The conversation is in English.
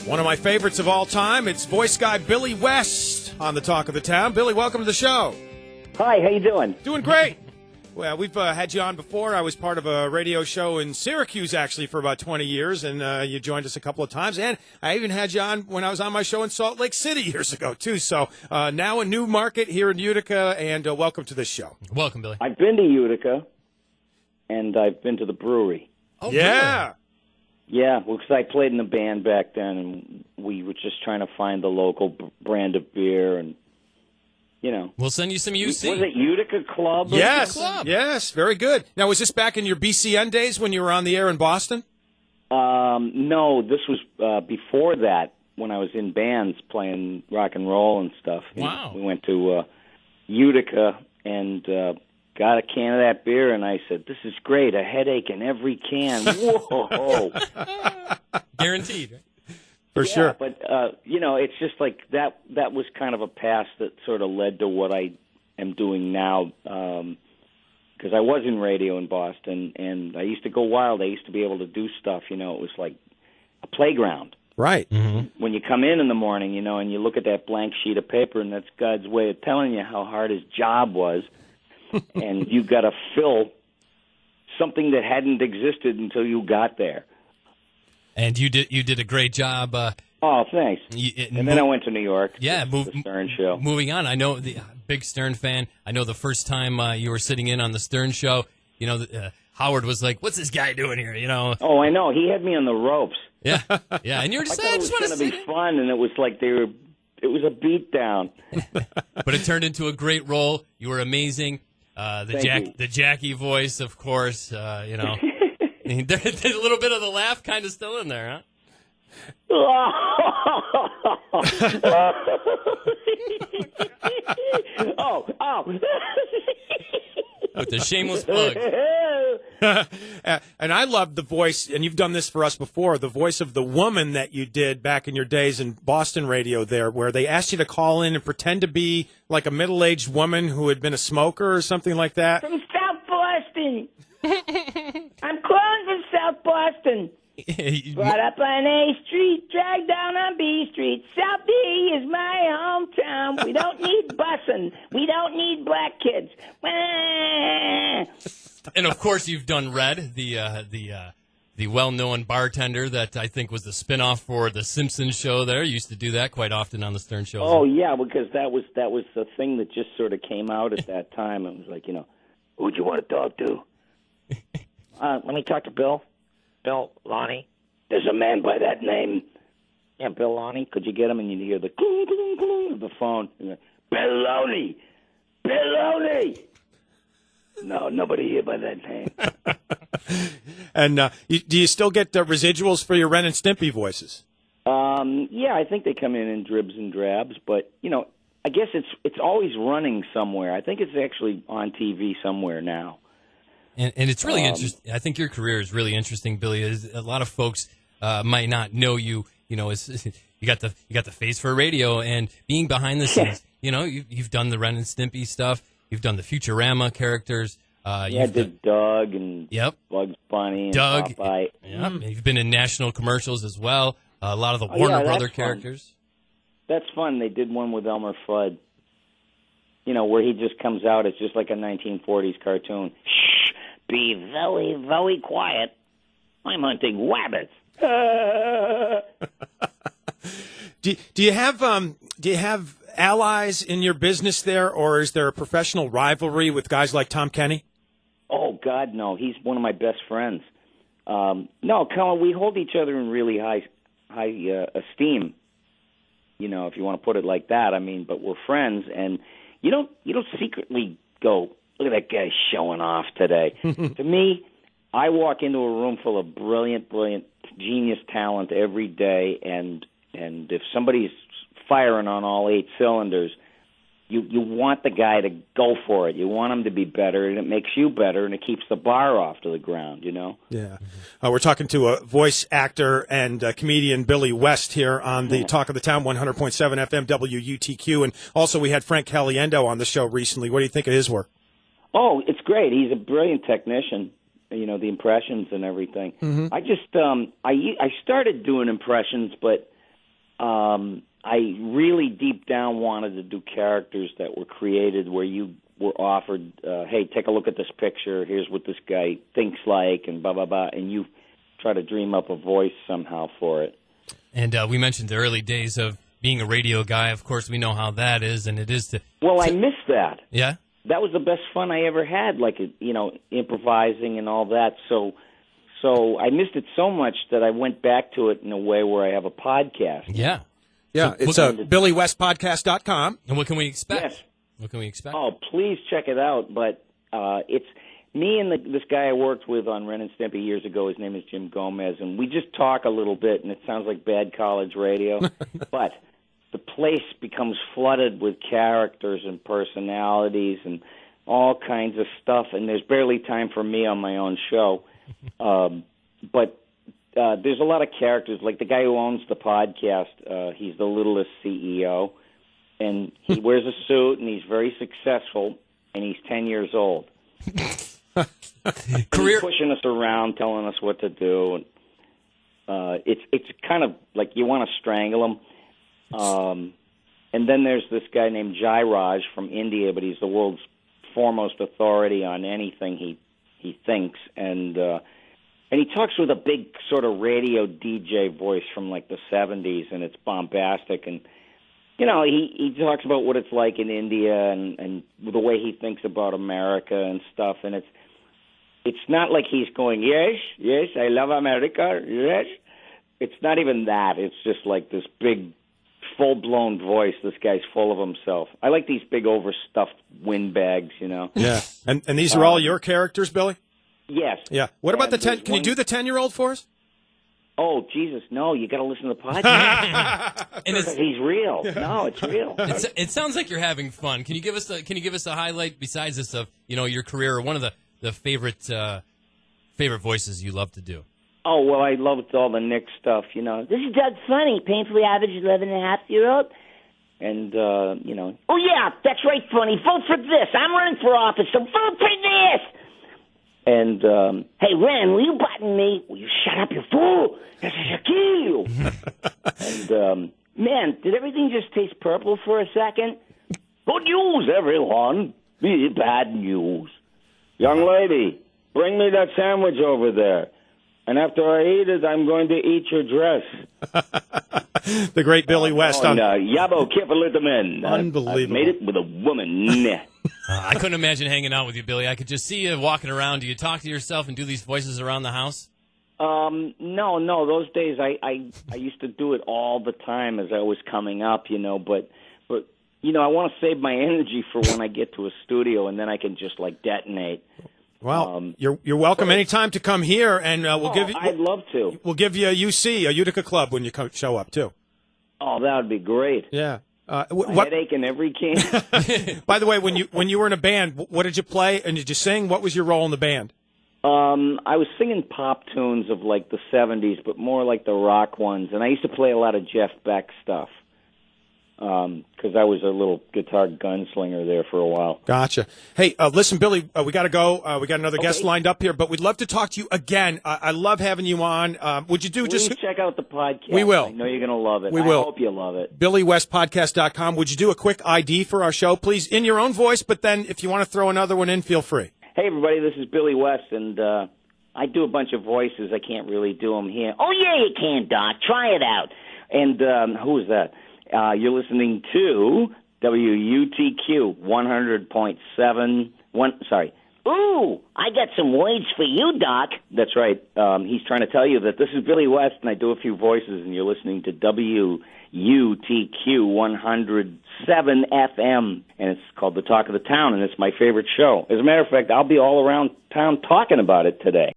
One of my favorites of all time, it's voice guy Billy West on the Talk of the Town. Billy, welcome to the show. Hi, how you doing? Doing great. Well, we've had you on before. I was part of a radio show in Syracuse, actually, for about 20 years, and you joined us a couple of times. And I even had you on when I was on my show in Salt Lake City years ago, too. So now a new market here in Utica, and welcome to this show. Welcome, Billy. I've been to Utica, and I've been to the brewery. Oh, yeah. Really? Yeah, well, because I played in a band back then, and we were just trying to find the local brand of beer, and, you know. We'll send you some UC. Was it Utica Club? Yes, Club. yes, very good. Now, was this back in your BCN days when you were on the air in Boston? No, this was before that, when I was in bands playing rock and roll and stuff. Wow. We went to Utica and got a can of that beer, and I said, "This is great, a headache in every can." Whoa. Guaranteed, right? For sure. But, you know, it's just like that was kind of a past that sort of led to what I am doing now, because I was in radio in Boston, and I used to go wild. I used to be able to do stuff, you know. It was like a playground. Right. Mm-hmm. When you come in the morning, you know, and you look at that blank sheet of paper, and that's God's way of telling you how hard his job was, and you've got to fill something that hadn't existed until you got there. And you did a great job. Oh, thanks. And then I went to New York. Yeah, the Stern Show. Moving on, I know the big Stern fan. I know the first time you were sitting in on the Stern Show, you know, Howard was like, "What's this guy doing here?" You know. Oh, I know. He had me on the ropes. Yeah, yeah. And you were just, I thought I it just was want to going to be fun, and it was like it was a beatdown. But it turned into a great role. You were amazing. The Jackie voice, of course. You know, there's a little bit of the laugh kind of still in there, huh? Oh. With the shameless plug. And I love the voice, and you've done this for us before, the voice of the woman that you did back in your days in Boston radio there, where they asked you to call in and pretend to be like a middle-aged woman who had been a smoker or something like that. From South Boston. I'm calling from South Boston. Brought up on A Street, dragged down on B Street. South B is my hometown. We don't need busing. We don't need black kids. And of course, you've done Red, the well-known bartender that I think was the spinoff for the Simpsons show. There, you used to do that quite often on the Stern Show. Oh yeah, because that was the thing that just sort of came out at that time. It was like, you know, who'd you want to talk to? Let me talk to Bill. Bill Lonnie. There's a man by that name. Yeah, Bill Lonnie. Could you get him? And you hear the cling, cling, cling of the phone. Bill Lonnie. Bill Lonnie. No, nobody here by that name. And do you still get residuals for your Ren and Stimpy voices? Yeah, I think they come in dribs and drabs, but you know, I guess it's always running somewhere. I think it's actually on TV somewhere now. And it's really interesting. I think your career is really interesting, Billy. A lot of folks might not know you. You know, you got the face for radio, and being behind the scenes. You know, you've done the Ren and Stimpy stuff. You've done the Futurama characters. I did Doug and Bugs Bunny and Doug. Popeye. Yep. You've been in national commercials as well. A lot of the Warner Brother characters. That's fun. They did one with Elmer Fudd. You know, where he just comes out. It's just like a 1940s cartoon. Shh, be very, very quiet. I'm hunting rabbits. Do you have allies in your business there, or is there a professional rivalry with guys like Tom Kenny? Oh God, no. He's one of my best friends. No, Colin, we hold each other in really high esteem. You know, if you want to put it like that. I mean, but we're friends, and you don't secretly go, look at that guy showing off today. To me, I walk into a room full of brilliant, genius talent every day, and if somebody's firing on all 8 cylinders, you want the guy to go for it. You want him to be better, and it makes you better, and it keeps the bar off to the ground, you know? Yeah. We're talking to a voice actor and comedian Billy West here on the Talk of the Town, 100.7 FM WUTQ, and also we had Frank Caliendo on the show recently. What do you think of his work? Oh, it's great. He's a brilliant technician, you know, the impressions and everything. Mm-hmm. I just I started doing impressions, but I really deep down wanted to do characters that were created where you were offered, hey, take a look at this picture, here's what this guy thinks like, and blah, blah, blah, and you try to dream up a voice somehow for it. And we mentioned the early days of being a radio guy. Of course, we know how that is, and it is to... Well, I missed that. Yeah? That was the best fun I ever had, like, improvising and all that. So I missed it so much that I went back to it in a way where I have a podcast. Yeah. Yeah, it's BillyWestPodcast.com. And what can we expect? Yes. What can we expect? Oh, please check it out. But it's me and this guy I worked with on Ren and Stimpy years ago. His name is Jim Gomez, and we just talk a little bit, and it sounds like bad college radio. But the place becomes flooded with characters and personalities and all kinds of stuff, and there's barely time for me on my own show. But there's a lot of characters. Like the guy who owns the podcast, he's the littlest CEO, and he wears a suit, and he's very successful, and he's 10 years old. He's pushing us around, telling us what to do. And, it's kind of like you want to strangle him. And then there's this guy named Jairaj from India, but he's the world's foremost authority on anything he thinks. And he talks with a big sort of radio DJ voice from like the 70s, and it's bombastic. And, he talks about what it's like in India and the way he thinks about America and stuff. And it's not like he's going, yes, I love America, yes. It's not even that. It's just like this big, full-blown voice. This guy's full of himself. I like these big overstuffed windbags, Yeah. And these are all your characters, Billy? Yes. Yeah. What about the 10? Can you do the 10-year-old for us? Oh, Jesus, no. You got to listen to the podcast. And he's real. No, it's real. It sounds like you're having fun. Can you give us a highlight besides this of, your career, or one of the favorite voices you love to do? Oh, well, I loved all the Nick stuff, This is Doug Funny, painfully average 11-and-a-half-year-old. And, oh, yeah, that's right, Funny. Vote for this. I'm running for office, so vote for this. And, hey, Ren, will you button me? Will you shut up, you fool? This is a kill. And, man, did everything just taste purple for a second? Good news, everyone. Bad news. Young lady, bring me that sandwich over there. And after I eat it, I'm going to eat your dress. The great Billy West. Yabo Kifalithaman. Unbelievable. I made it with a woman. I couldn't imagine hanging out with you, Billy. I could just see you walking around. Do you talk to yourself and do these voices around the house? No. Those days, I used to do it all the time as I was coming up, But I want to save my energy for when I get to a studio, and then I can just, detonate. Well, you're welcome anytime to come here, and we'll give you. I'd love to. We'll give you a UC, a Utica Club, when you show up too. Oh, that would be great. Yeah. Headache in every can. By the way, when you were in a band, what did you play and did you sing? What was your role in the band? I was singing pop tunes of the 70s, but more like the rock ones, and I used to play a lot of Jeff Beck stuff. Because I was a little guitar gunslinger there for a while. Gotcha. Hey, listen, Billy, we got to go. We got another guest lined up here, but we'd love to talk to you again. I love having you on. Would you do Please check out the podcast. We will. I know you're going to love it. We will. I hope you love it. BillyWestPodcast.com. Would you do a quick ID for our show, please, in your own voice, but then if you want to throw another one in, feel free. Hey, everybody, this is Billy West, and I do a bunch of voices. I can't really do them here. Oh, yeah, you can, Doc. Try it out. And who is that? You're listening to WUTQ 100.7. Ooh, I got some words for you, Doc. That's right. He's trying to tell you that this is Billy West, and I do a few voices, and you're listening to WUTQ 107 FM, and it's called The Talk of the Town, and it's my favorite show. As a matter of fact, I'll be all around town talking about it today.